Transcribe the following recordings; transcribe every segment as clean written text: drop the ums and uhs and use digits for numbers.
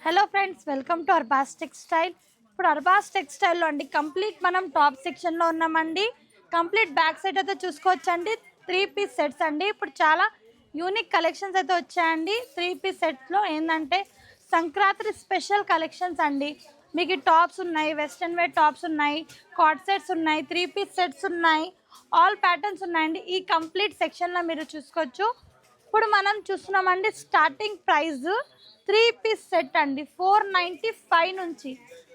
Hello friends, welcome to Arbaz textile. ఇప్పుడు అర్బాస్ టెక్స్టైల్లో అండి complete మనం టాప్ సెక్షన్లో ఉన్నామండి. కంప్లీట్ బ్యాక్ సైడ్ అయితే చూసుకోవచ్చండి. 3 పీస్ సెట్స్ అండి. ఇప్పుడు చాలా యూనిక్ కలెక్షన్స్ అయితే వచ్చాయండి. 3 పీస్ సెట్స్లో ఏంటంటే సంక్రాంతి స్పెషల్ కలెక్షన్స్ అండి. మీకు టాప్స్ ఉన్నాయి, వెస్ట్రన్ వేర్ టాప్స్ ఉన్నాయి, కార్డ్ సెట్స్ ఉన్నాయి, 3 పీస్ సెట్స్ ఉన్నాయి, ఆల్ ప్యాటర్న్స్ ఉన్నాయండి. ఈ కంప్లీట్ సెక్షన్లో మీరు చూసుకోవచ్చు. ఇప్పుడు మనం చూస్తున్నామండి స్టార్టింగ్ ప్రైస్ 3 పీస్ సెట్ అండి 495 నుంచి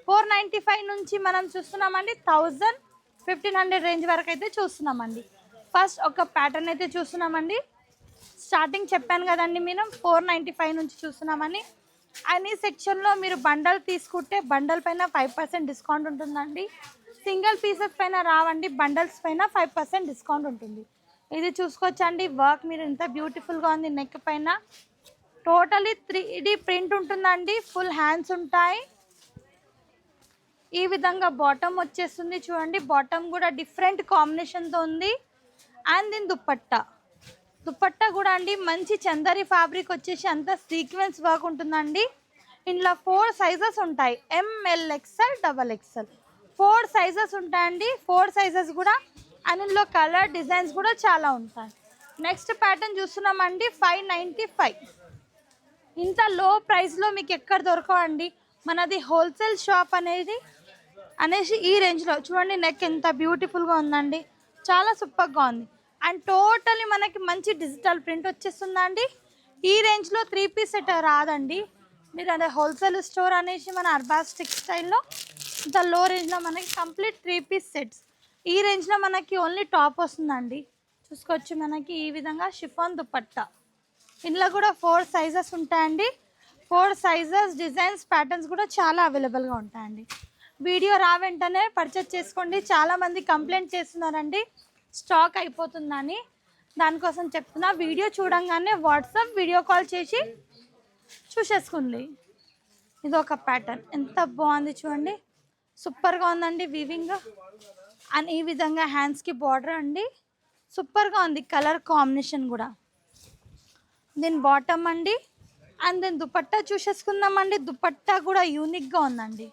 495 నుంచి మనం చూస్తున్నామండి 1500 రేంజ్ వరకు అయితే చూస్తున్నామండి. ఫస్ట్ ఒక ప్యాటర్న్ అయితే చూస్తున్నామండి. స్టార్టింగ్ చెప్పాను కదండి, మేము 495 నుంచి చూస్తున్నామని. అండ్ ఈ సెక్షన్లో మీరు బండల్ తీసుకుంటే బండల్ పైన 5% డిస్కౌంట్ ఉంటుందండి. సింగిల్ పీసెస్ పైన రావండి, బండల్స్ పైన 5% డిస్కౌంట్ ఉంటుంది. ఇది చూసుకోవచ్చండి. వర్క్ మీరు ఎంత బ్యూటిఫుల్గా ఉంది. నెక్ పైన టోటలీ 3D ప్రింట్ ఉంటుందండి. ఫుల్ హ్యాండ్స్ ఉంటాయి. ఈ విధంగా బాటమ్ వచ్చేస్తుంది చూడండి. బాటమ్ కూడా డిఫరెంట్ కాంబినేషన్తో ఉంది. అండ్ దీని దుపట్టా కూడా అండి మంచి చందరి ఫ్యాబ్రిక్ వచ్చేసి అంత సీక్వెన్స్ వర్క్ ఉంటుందండి. ఇందులో 4 సైజెస్ ఉంటాయి. ML, XL, XXL 4 సైజెస్ ఉంటాయండి. 4 సైజెస్ కూడా అందులో కలర్ డిజైన్స్ కూడా చాలా ఉంటాయి. నెక్స్ట్ ప్యాటర్న్ చూస్తున్నామండి 595. ఇంత లో ప్రైస్లో మీకు ఎక్కడ దొరకవండి. మనది హోల్సేల్ షాప్ అనేసి ఈ రేంజ్లో చూడండి. నెక్ ఎంత బ్యూటిఫుల్గా ఉందండి, చాలా సూపర్గా ఉంది. అండ్ టోటలీ మనకి మంచి డిజిటల్ ప్రింట్ వచ్చేస్తుందండి. ఈ రేంజ్లో 3 పీస్ సెట్ రాదండి. మీరు అదే హోల్సేల్ స్టోర్ అనేసి మన అర్బాస్ టెక్స్టైల్లో ఇంత లో రేంజ్లో మనకి కంప్లీట్ 3 పీస్ సెట్స్ ఈ రేంజ్లో మనకి ఓన్లీ టాప్ వస్తుందండి. చూసుకోవచ్చు. మనకి ఈ విధంగా షిఫాన్ దుపట్టా. ఇందులో కూడా 4 సైజెస్ ఉంటాయండి. 4 సైజెస్, డిజైన్స్, ప్యాటర్న్స్ కూడా చాలా అవైలబుల్గా ఉంటాయండి. వీడియో వెంటనే పర్చేస్ చేసుకోండి. చాలామంది కంప్లైంట్ చేస్తున్నారండి స్టాక్ అయిపోతుందని. దానికోసం చెప్తున్నా, వీడియో చూడంగానే వాట్సాప్ వీడియో కాల్ చేసి చూసేసుకోండి. ఇది ఒక ప్యాటర్న్ ఎంత బాగుంది చూడండి. సూపర్గా ఉందండి వీవింగ్. అండ్ ఈ విధంగా హ్యాండ్స్కి బార్డర్ అండి. సూపర్గా ఉంది కలర్ కాంబినేషన్ కూడా. దీని బాటమ్ అండి. అండ్ దీని దుపట్టా చూసేసుకుందామండి. దుపట్టా కూడా యూనిక్గా ఉందండి.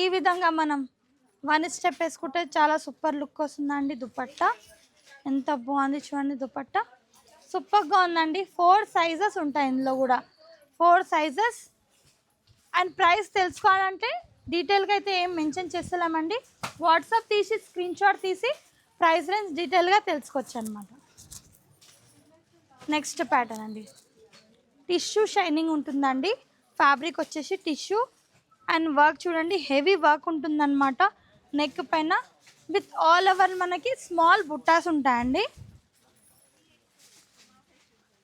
ఈ విధంగా మనం 1 స్టెప్ వేసుకుంటే చాలా సూపర్ లుక్ వస్తుందండి. దుపట్టా ఎంత బాగుంది చూడండి. దుపట్టా సూపర్గా ఉందండి. 4 సైజెస్ ఉంటాయి ఇందులో కూడా, 4 సైజెస్. అండ్ ప్రైస్ తెలుసుకోవాలంటే డీటెయిల్గా అయితే ఏం మెన్షన్ చేస్తలేమండి. వాట్సాప్ తీసి స్క్రీన్ షాట్ తీసి ప్రైస్ రేంజ్ డీటెయిల్గా తెలుసుకోవచ్చు అనమాట. నెక్స్ట్ ప్యాటర్న్ అండి. టిష్యూ షైనింగ్ ఉంటుందండి. ఫ్యాబ్రిక్ వచ్చేసి టిష్యూ. అండ్ వర్క్ చూడండి, హెవీ వర్క్ ఉంటుందన్నమాట. నెక్ పైన విత్ ఆల్ ఓవర్ మనకి స్మాల్ బుట్టాస్ ఉంటాయండి.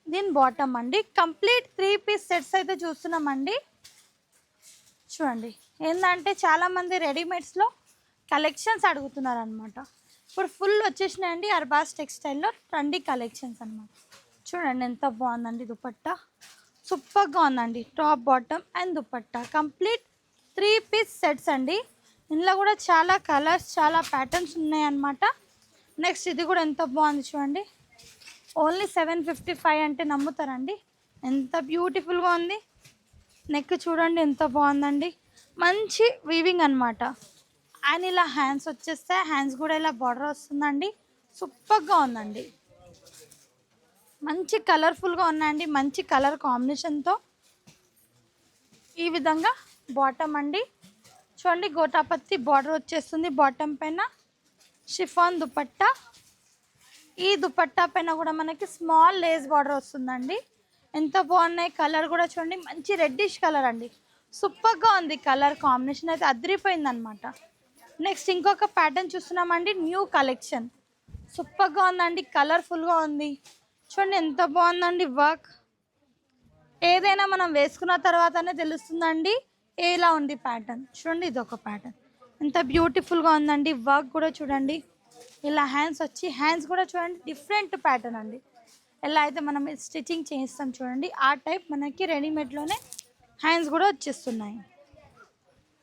దీని బాటమ్ అండి. కంప్లీట్ 3 పీస్ సెట్స్ అయితే చూస్తున్నామండి. చూడండి. ఏంటంటే చాలామంది రెడీమేడ్స్లో కలెక్షన్స్ అడుగుతున్నారు అనమాట. ఇప్పుడు ఫుల్ వచ్చేసినాయండి అర్బాస్ టెక్స్టైల్లో ట్రెండీ కలెక్షన్స్ అనమాట. చూడండి ఎంత బాగుందండి. దుపట్టా సూపర్గా ఉందండి. Top, bottom and dupatta complete 3 piece sets అండి. ఇందులో కూడా చాలా కలర్స్, చాలా ప్యాటర్న్స్ ఉన్నాయన్నమాట. నెక్స్ట్ ఇది కూడా ఎంత బాగుంది చూడండి. ఓన్లీ 755 అంటే నమ్ముతారండి. ఎంత బ్యూటిఫుల్గా ఉంది. నెక్ చూడండి ఎంత బాగుందండి. మంచి వీవింగ్ అనమాట. అండ్ ఇలా హ్యాండ్స్ వచ్చేస్తే హ్యాండ్స్ కూడా ఇలా బార్డర్ వస్తుందండి. సూపర్గా ఉందండి. మంచి కలర్ఫుల్గా ఉన్నాయండి. మంచి కలర్ కాంబినేషన్తో ఈ విధంగా బాటమ్ అండి. చూడండి గోటాపత్తి బార్డర్ వచ్చేస్తుంది బాటమ్ పైన. షిఫాన్ దుపట్టా. ఈ దుపట్టా పైన కూడా మనకి స్మాల్ లేస్ బార్డర్ వస్తుందండి. ఎంత బాగున్నాయి. కలర్ కూడా చూడండి, మంచి రెడ్డిష్ కలర్ అండి. సూపర్గా ఉంది. కలర్ కాంబినేషన్ అయితే అదిరిపోయింది అనమాట. నెక్స్ట్ ఇంకొక ప్యాటర్న్ చూస్తున్నామండి. న్యూ కలెక్షన్ సూపర్గా ఉందండి. కలర్ఫుల్గా ఉంది. చూడండి ఎంత బాగుందండి వర్క్. ఏదైనా మనం వేసుకున్న తర్వాతనే తెలుస్తుందండి ఎలా ఉంది ప్యాటర్న్. చూడండి ఇది ఒక ప్యాటర్న్ ఎంత బ్యూటిఫుల్గా ఉందండి. వర్క్ కూడా చూడండి. ఇలా హ్యాండ్స్ వచ్చి, హ్యాండ్స్ కూడా చూడండి డిఫరెంట్ ప్యాటర్న్ అండి. ఎలా అయితే మనం స్టిచ్చింగ్ చేయిస్తాం చూడండి, ఆ టైప్ మనకి రెడీమేడ్లోనే హ్యాండ్స్ కూడా వచ్చేస్తున్నాయి.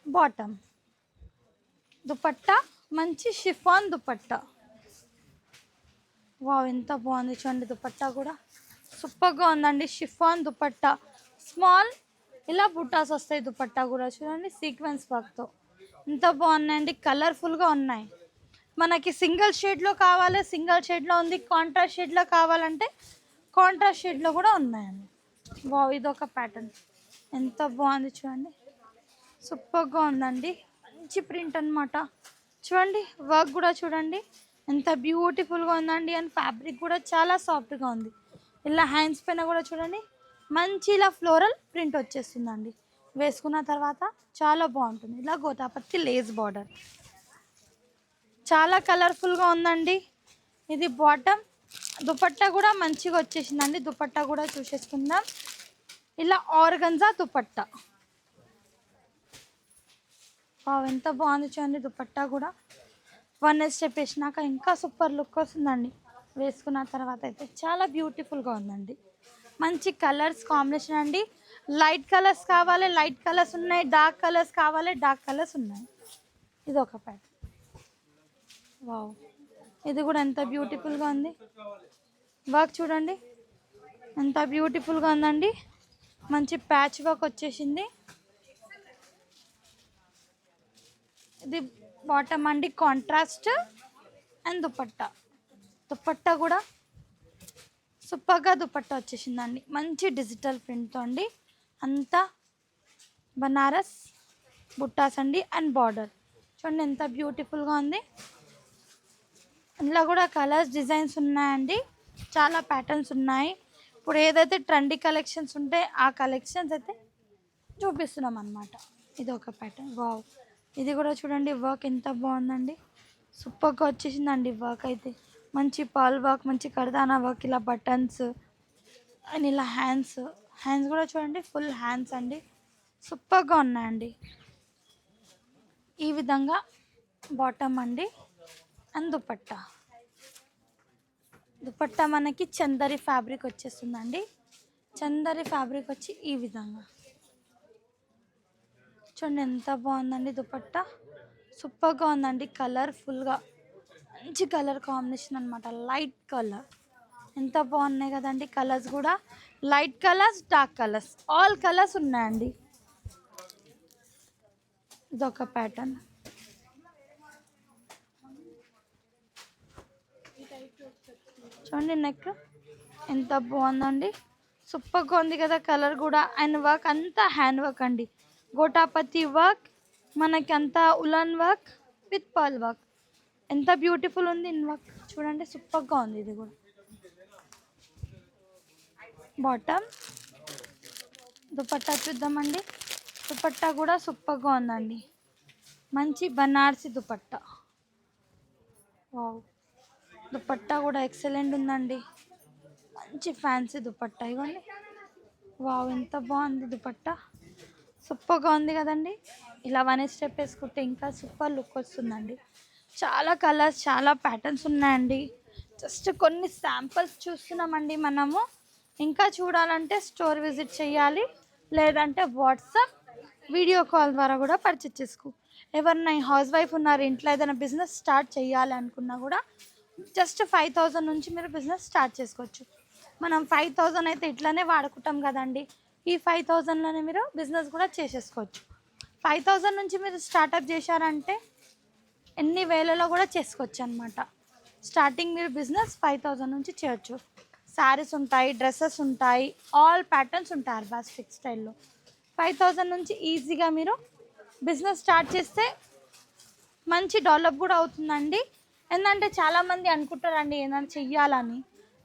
బాటమ్, దుపట్టా మంచి షిఫాన్ దుపట్టా. వావ్ ఎంత బాగుంది చూడండి. దుపట్టా కూడా సూపర్గా ఉందండి. షిఫాన్ దుపట్టా స్మాల్ ఇలా బుట్టాస్ వస్తాయి. దుపట్టా కూడా చూడండి సీక్వెన్స్ వర్క్తో ఎంత బాగున్నాయండి, కలర్ఫుల్గా ఉన్నాయి. మనకి సింగిల్ షేడ్లో కావాలి, సింగిల్ షేడ్లో ఉంది. కాంట్రాస్ట్ షేడ్లో కావాలంటే కాంట్రాస్ట్ షేడ్లో కూడా ఉన్నాయండి. వావ్, ఇదొక ప్యాటర్న్ ఎంత బాగుంది చూడండి, సూపర్గా ఉందండి. మంచి ప్రింట్ అనమాట. చూడండి వర్క్ కూడా చూడండి ఎంత బ్యూటిఫుల్గా ఉందండి. అండ్ ఫ్యాబ్రిక్ కూడా చాలా సాఫ్ట్గా ఉంది. ఇలా హ్యాండ్స్ పైన కూడా చూడండి మంచి ఇలా ఫ్లోరల్ ప్రింట్ వచ్చేస్తుందండి. వేసుకున్న తర్వాత చాలా బాగుంటుంది. ఇలా గోతాపత్తి లేస్ బార్డర్ చాలా కలర్ఫుల్గా ఉందండి. ఇది బాటమ్. దుపట్టా కూడా మంచిగా వచ్చేసిందండి. దుపట్టా కూడా చూసేసుకుందాం. ఇలా ఆర్గన్జా దుపట్టా. ఎంత బాగుంది చూడండి. దుపట్టా కూడా 1 స్టెప్ వేసినాక ఇంకా సూపర్ లుక్ వస్తుందండి. వేసుకున్న తర్వాత అయితే చాలా బ్యూటిఫుల్గా ఉందండి. మంచి కలర్స్ కాంబినేషన్ అండి. లైట్ కలర్స్ కావాలి, లైట్ కలర్స్ ఉన్నాయి. డార్క్ కలర్స్ కావాలి, డార్క్ కలర్స్ ఉన్నాయి. ఇది ఒక ప్యాటర్న్. వావ్, ఇది కూడా ఎంత బ్యూటిఫుల్గా ఉంది. వర్క్ చూడండి ఎంత బ్యూటిఫుల్గా ఉందండి. మంచి ప్యాచ్ వర్క్ వచ్చేసింది. ఇది బాటమ్ అండి, కాంట్రాస్ట్. అండ్ దుపట్టా. దుపట్టా కూడా సూపర్గా దుపట్టా వచ్చేసిందండి. మంచి డిజిటల్ ప్రింట్తో అండి. అంతా బనారస్ బుట్టాస్ అండి. అండ్ బార్డర్ చూడండి ఎంత బ్యూటిఫుల్గా ఉంది. ఇందులో కూడా కలర్స్ డిజైన్స్ ఉన్నాయండి. చాలా ప్యాటర్న్స్ ఉన్నాయి. ఇప్పుడు ఏదైతే ట్రెండీ కలెక్షన్స్ ఉంటే ఆ కలెక్షన్స్ అయితే చూపిస్తున్నాం అన్నమాట. ఇది ఒక ప్యాటర్న్. వావ్, ఇది కూడా చూడండి వర్క్ ఎంత బాగుందండి. సూపర్గా వచ్చేసిందండి వర్క్ అయితే. మంచి పాల్ వర్క్, మంచి కర్దానా వర్క్, ఇలా బటన్స్ అండ్ ఇలా హ్యాండ్స్ కూడా చూడండి ఫుల్ హ్యాండ్స్ అండి. సూపర్గా ఉన్నాయండి. ఈ విధంగా బాటమ్ అండి. అండ్ దుపట్టా. దుపట్టా మనకి చందరి ఫ్యాబ్రిక్ వచ్చేస్తుందండి. చందరి ఫ్యాబ్రిక్ వచ్చి ఈ విధంగా చూడండి ఎంత బాగుందండి. దుపట్టా సూపర్గా ఉందండి. కలర్ఫుల్గా మంచి కలర్ కాంబినేషన్ అనమాట. లైట్ కలర్ ఎంత బాగున్నాయి కదండి. కలర్స్ కూడా light colours, dark colours, all colours ఉన్నాయండి. ఇదొక ప్యాటర్న్. చూడండి నెక్ ఎంత బాగుందండి. సూపర్గా ఉంది కదా కలర్ కూడా. అండ్ వర్క్ అంతా హ్యాండ్ వర్క్ అండి. గోటాపతి వర్క్, మనకి అంతా woollen work with pearl work. ఎంత బ్యూటిఫుల్ ఉంది ఇన్ వర్క్ చూడండి. సూపర్గా ఉంది. ఇది కూడా బాటమ్. దుపట్టా చూద్దామండి. దుపట్టా కూడా సూపర్గా ఉందండి. మంచి బనార్సి దుపట్టా. వావ్, దుపట్టా కూడా ఎక్సలెంట్ ఉందండి. మంచి ఫ్యాన్సీ దుపట్టా. ఇవ్వండి. వావ్, ఎంత బాగుంది దుపట్టా. సూపర్గా ఉంది కదండి. ఇలా 1 స్టెప్ వేసుకుంటే ఇంకా సూపర్ లుక్ వస్తుందండి. చాలా కలర్స్, చాలా ప్యాటర్న్స్ ఉన్నాయండి. జస్ట్ కొన్ని శాంపిల్స్ చూస్తున్నామండి మనము. ఇంకా చూడాలంటే స్టోర్ విజిట్ చేయాలి, లేదంటే వాట్సాప్ వీడియో కాల్ ద్వారా కూడా పర్చేస్ చేసుకో. ఎవరైనా హౌస్ వైఫ్ ఉన్నారు, ఇంట్లో ఏదైనా బిజినెస్ స్టార్ట్ చేయాలి అనుకున్నా కూడా జస్ట్ 5,000 నుంచి మీరు బిజినెస్ స్టార్ట్ చేసుకోవచ్చు. మనం 5,000 అయితే ఇట్లానే వాడుకుంటాం కదండి. ఈ 5,000లోనే మీరు బిజినెస్ కూడా చేసేసుకోవచ్చు. 5,000 నుంచి మీరు స్టార్టప్ చేశారంటే ఎన్ని వేలలో కూడా చేసుకోవచ్చు అనమాట. స్టార్టింగ్ మీరు బిజినెస్ 5,000 నుంచి చేయొచ్చు. శారీస్ ఉంటాయి, డ్రెస్సెస్ ఉంటాయి, ఆల్ ప్యాటర్న్స్ ఉంటాయి అర్బాస్ టెక్స్టైల్లో. 5,000 నుంచి ఈజీగా మీరు బిజినెస్ స్టార్ట్ చేస్తే మంచి డెవలప్ కూడా అవుతుందండి. ఏంటంటే చాలామంది అనుకుంటారండి ఏదైనా చెయ్యాలని,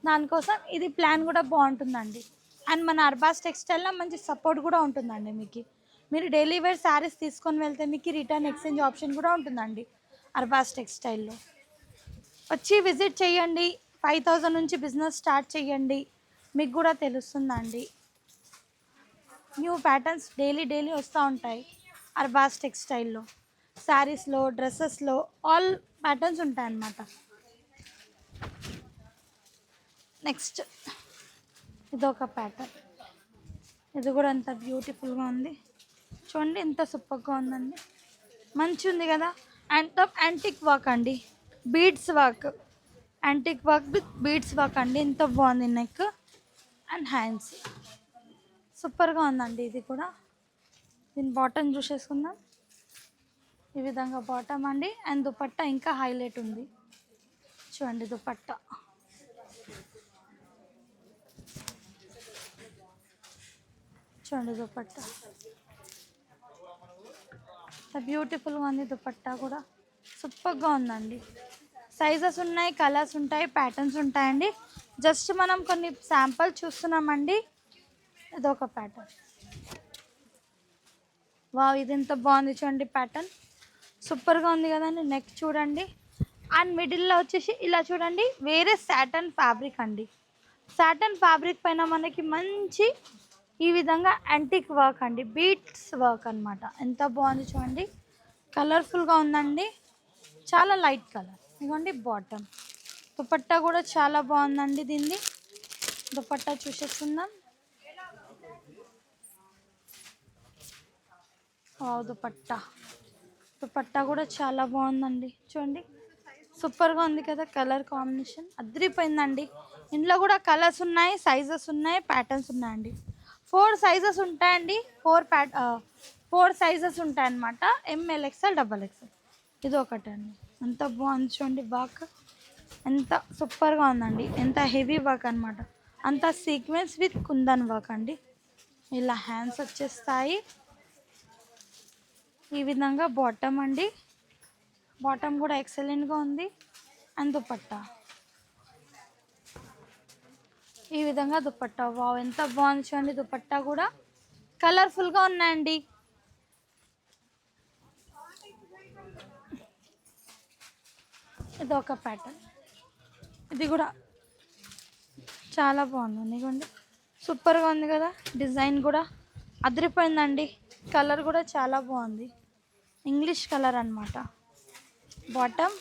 దానికోసం ఇది ప్లాన్ కూడా బాగుంటుందండి. అండ్ మన అర్బాస్ టెక్స్టైల్లో మంచి సపోర్ట్ కూడా ఉంటుందండి మీకు. మీరు డైలీ వేర్ శారీస్ తీసుకొని వెళ్తే మీకు రిటర్న్ ఎక్స్చేంజ్ ఆప్షన్ కూడా ఉంటుందండి అర్బాస్ టెక్స్టైల్లో. వచ్చి విజిట్ చేయండి. 5,000 నుంచి బిజినెస్ స్టార్ట్ చేయండి, మీకు కూడా తెలుస్తుందండి. న్యూ ప్యాటర్న్స్ డైలీ వస్తూ ఉంటాయి అర్బాస్ టెక్స్టైల్లో. శారీస్లో, డ్రెస్సెస్లో ఆల్ ప్యాటర్న్స్ ఉంటాయన్నమాట. నెక్స్ట్ ఇదొక ప్యాటర్న్. ఇది కూడా ఎంత బ్యూటిఫుల్గా ఉంది చూడండి. ఎంత సూపర్గా ఉందండి. మంచి ఉంది కదా. అండ్ టాప్ యాంటిక్ వర్క్ అండి, beads work, antique work with beads work అండి. ఎంత బాగుంది నెక్ అండ్ హ్యాండ్స్. సూపర్గా ఉందండి ఇది కూడా. దీని బాటమ్ చూసేసుకుందాం. ఈ విధంగా బాటమ్ అండి. అండ్ దుపట్టా ఇంకా హైలైట్ ఉంది. చూడండి దుపట్టా. చూడండి దుపట్టా బ్యూటిఫుల్గా ఉంది. దుపట్టా కూడా సూపర్గా ఉందండి. సైజెస్ ఉన్నాయి, కలర్స్ ఉంటాయి, ప్యాటర్న్స్ ఉంటాయండి. జస్ట్ మనం కొన్ని శాంపుల్ చూస్తున్నామండి. ఇదొక ప్యాటర్న్. వావ్, ఇది ఎంత బాగుంది చూడండి ప్యాటర్న్. సూపర్గా ఉంది కదండి. నెక్ చూడండి. అండ్ మిడిల్లో వచ్చేసి ఇలా చూడండి, వేరే సాటన్ ఫ్యాబ్రిక్ అండి. సాటన్ ఫ్యాబ్రిక్ పైన మనకి మంచి ఈ విధంగా యాంటిక్ వర్క్ అండి, బీట్స్ వర్క్ అనమాట. ఎంత బాగుంది చూడండి. కలర్ఫుల్గా ఉందండి. చాలా లైట్ కలర్. ఇదిగోండి బాటమ్. దుపట్టా కూడా చాలా బాగుందండి. దీన్ని దుపట్టా చూసేస్తున్నాం. దుపట్టా కూడా చాలా బాగుందండి. చూడండి సూపర్గా ఉంది కదా. కలర్ కాంబినేషన్ అదిరిపోయిందండి. ఇందులో కూడా కలర్స్ ఉన్నాయి, సైజెస్ ఉన్నాయి, ప్యాటర్న్స్ ఉన్నాయండి. 4 సైజెస్ ఉంటాయండి. 4 సైజెస్ ఉంటాయన్నమాట. ML, XL, double XL. ఇది ఒకటి అండి. ఎంత బాగుంది చూడండి వర్క్. ఎంత సూపర్గా ఉందండి. ఎంత హెవీ వర్క్ అనమాట. అంత సీక్వెన్స్ విత్ కుందన్ వర్క్ అండి. ఇలా హ్యాండ్స్ వచ్చేస్తాయి. ఈ విధంగా బాటమ్ అండి. బాటమ్ కూడా ఎక్సలెంట్గా ఉంది. అండ్ దుపట్టా ఈ విధంగా దుపట్టా. వావ్, ఎంత బాగుంది చూడండి. దుపట్టా కూడా కలర్ఫుల్గా ఉన్నాయండి. ఇది ఒక ప్యాటర్న్. ఇది కూడా చాలా బాగుంది. ఇదిగోండి సూపర్గా ఉంది కదా. డిజైన్ కూడా అదిరిపోయిందండి. కలర్ కూడా చాలా బాగుంది. ఇంగ్లీష్ కలర్ అనమాట. బాటమ్.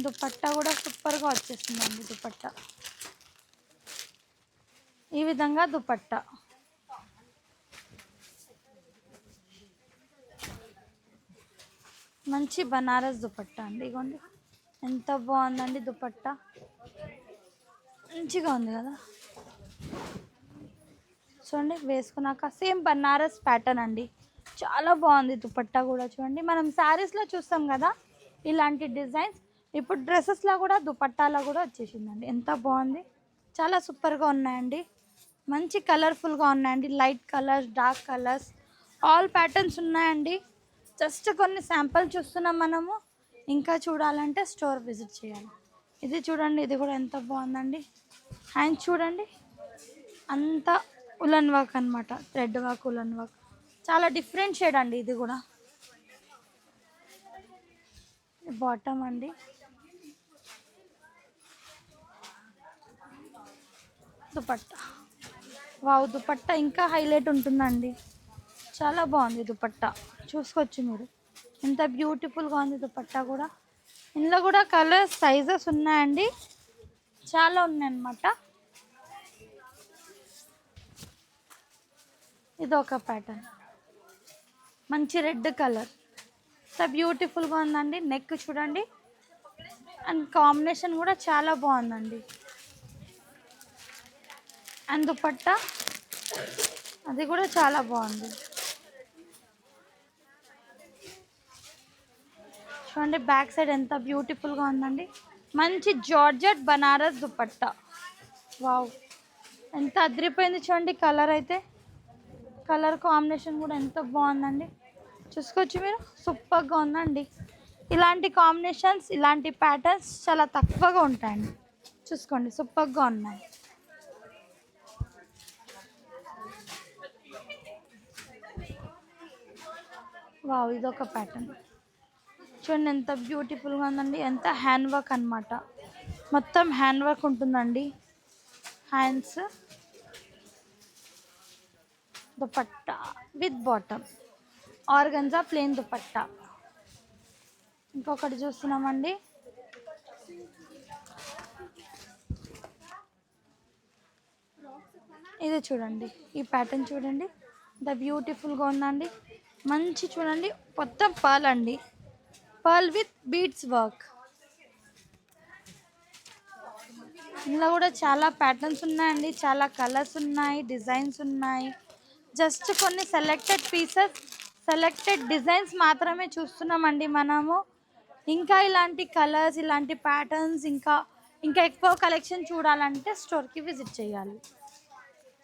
దుపట్టా కూడా సూపర్గా వచ్చేసిందండి. దుపట్టా ఈ విధంగా దుపట్టా. మంచి బనారస్ దుపట్టా అండి. ఇగోండి ఎంత బాగుందండి దుపట్టా. మంచిగా ఉంది కదా. చూడండి వేసుకున్నాక సేమ్ బనారస్ ప్యాటర్న్ అండి. చాలా బాగుంది దుపట్టా కూడా. చూడండి మనం శారీస్లో చూస్తాం కదా ఇలాంటి డిజైన్స్, ఇప్పుడు డ్రెస్సెస్లో కూడా దుపట్టాలో కూడా వచ్చేసిందండి. ఎంత బాగుంది. చాలా సూపర్గా ఉన్నాయండి. మంచి కలర్ఫుల్గా ఉన్నాయండి. Light colours, dark colours, all patterns ఉన్నాయండి. జస్ట్ కొన్ని శాంపుల్ చూస్తున్నాం మనము. ఇంకా చూడాలంటే స్టోర్ విజిట్ చేయాలి. ఇది చూడండి. ఇది కూడా ఎంత బాగుందండి. హ్యాండ్ చూడండి. అంతా ఉలన్ వర్క్ అనమాట. Thread work, woollen work. చాలా డిఫరెంట్ షేడ్ అండి. ఇది కూడా బాటమ్ అండి. దుపట్టా. వావ్, దుపట్టా ఇంకా హైలైట్ ఉంటుందండి. చాలా బాగుంది దుపట్టా. చూసుకోవచ్చు మీరు. ఎంత బ్యూటిఫుల్గా ఉంది దుపట్టా కూడా. ఇందులో కూడా కలర్స్, సైజెస్ ఉన్నాయండి. చాలా ఉన్నాయన్నమాట. ఇది ఒక ప్యాటర్న్. మంచి రెడ్ కలర్. ఎంత బ్యూటిఫుల్గా ఉందండి. నెక్ చూడండి. అండ్ కాంబినేషన్ కూడా చాలా బాగుందండి. అండ్ దుపట్టా అది కూడా చాలా బాగుంది. చూడండి బ్యాక్ సైడ్ ఎంత బ్యూటిఫుల్గా ఉందండి. మంచి జార్జెట్ బనారస్ దుపట్టా. వావ్, ఎంత అదిరిపోయింది చూడండి. కలర్ అయితే, కలర్ కాంబినేషన్ కూడా ఎంత బాగుందండి. చూసుకోవచ్చు మీరు. సూపర్గా ఉందండి. ఇలాంటి కాంబినేషన్స్, ఇలాంటి ప్యాటర్న్స్ చాలా తక్కువగా ఉంటాయండి. చూసుకోండి సూపర్గా ఉన్నాయి. వావ్, ఇదొక ప్యాటర్న్. చూడండి ఎంత బ్యూటిఫుల్గా ఉందండి. ఎంత హ్యాండ్ వర్క్ అనమాట. మొత్తం హ్యాండ్ వర్క్ ఉంటుందండి. Hands, dupatta with bottom, organza plain dupatta. ఇంకొకటి చూస్తున్నామండి. ఇది చూడండి. ఈ ప్యాటర్న్ చూడండి ఎంత బ్యూటిఫుల్గా ఉందండి. మంచి చూడండి మొత్తం పర్ల్ అండి. Pearl with beads work. ఇందులో కూడా చాలా ప్యాటర్న్స్ ఉన్నాయండి, చాలా కలర్స్ ఉన్నాయి, డిజైన్స్ ఉన్నాయి. జస్ట్ కొన్ని సెలెక్టెడ్ పీసెస్, సెలెక్టెడ్ డిజైన్స్ మాత్రమే చూస్తున్నామండి మనము. ఇంకా ఇలాంటి కలర్స్, ఇలాంటి ప్యాటర్న్స్, ఇంకా ఇంకా ఎక్కువ కలెక్షన్ చూడాలంటే స్టోర్కి విజిట్ చేయాలి.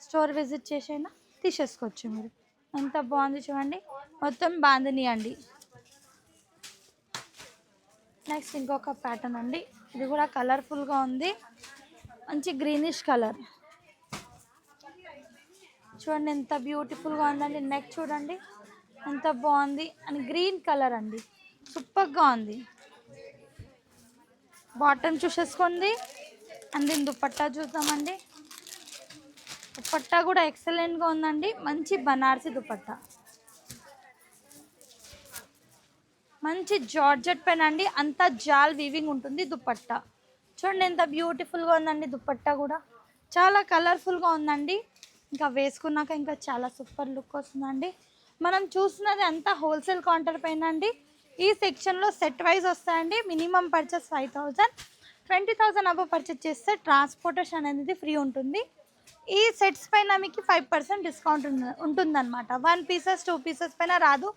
స్టోర్ విజిట్ చేసైనా తీసేసుకోవచ్చు మీరు. ఎంత బాగుంది చూడండి, మొత్తం బాందిని అండి. నెక్స్ట్ ఇంకొక ప్యాటర్న్ అండి, ఇది కూడా కలర్ఫుల్గా ఉంది, మంచి గ్రీనిష్ కలర్. చూడండి ఎంత బ్యూటిఫుల్గా ఉందండి. నెక్ చూడండి ఎంత బాగుంది, అండ్ గ్రీన్ కలర్ అండి, సూపర్గా ఉంది. బాటమ్ చూసేసుకోండి. అండ్ దీని దుపట్టా చూద్దామండి. దుపట్టా కూడా ఎక్సలెంట్గా ఉందండి, మంచి బనారసి దుపట్టా, మంచి జార్జెట్ పైన అండి, అంతా జాల్ వీవింగ్ ఉంటుంది దుపట్టా. చూడండి ఎంత బ్యూటిఫుల్గా ఉందండి దుపట్టా కూడా, చాలా కలర్ఫుల్గా ఉందండి. ఇంకా వేసుకున్నాక ఇంకా చాలా సూపర్ లుక్ వస్తుందండి. మనం చూస్తున్నది అంతా హోల్సేల్ కౌంటర్ పైన అండి. ఈ సెక్షన్లో సెట్ వైజ్ వస్తాయండి. మినిమం పర్చేస్ 5000, 20,000 అబవ్ పర్చేస్ చేస్తే ట్రాన్స్పోర్టేషన్ అనేది ఫ్రీ ఉంటుంది. ఈ సెట్స్ పైన మీకు 5% డిస్కౌంట్ ఉంటుందన్నమాట. 1 పీసెస్ 2 పీసెస్ పైన రాదు.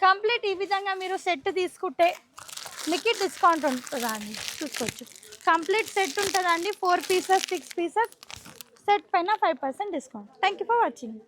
కంప్లీట్ ఈ విధంగా మీరు సెట్ తీసుకుంటే మీకు డిస్కౌంట్ ఉంటుందా అండి, చూసుకోవచ్చు. కంప్లీట్ సెట్ ఉంటుందండి, 4 పీసెస్ 6 పీసెస్ సెట్ పైన 5% discount. Thank you for watching.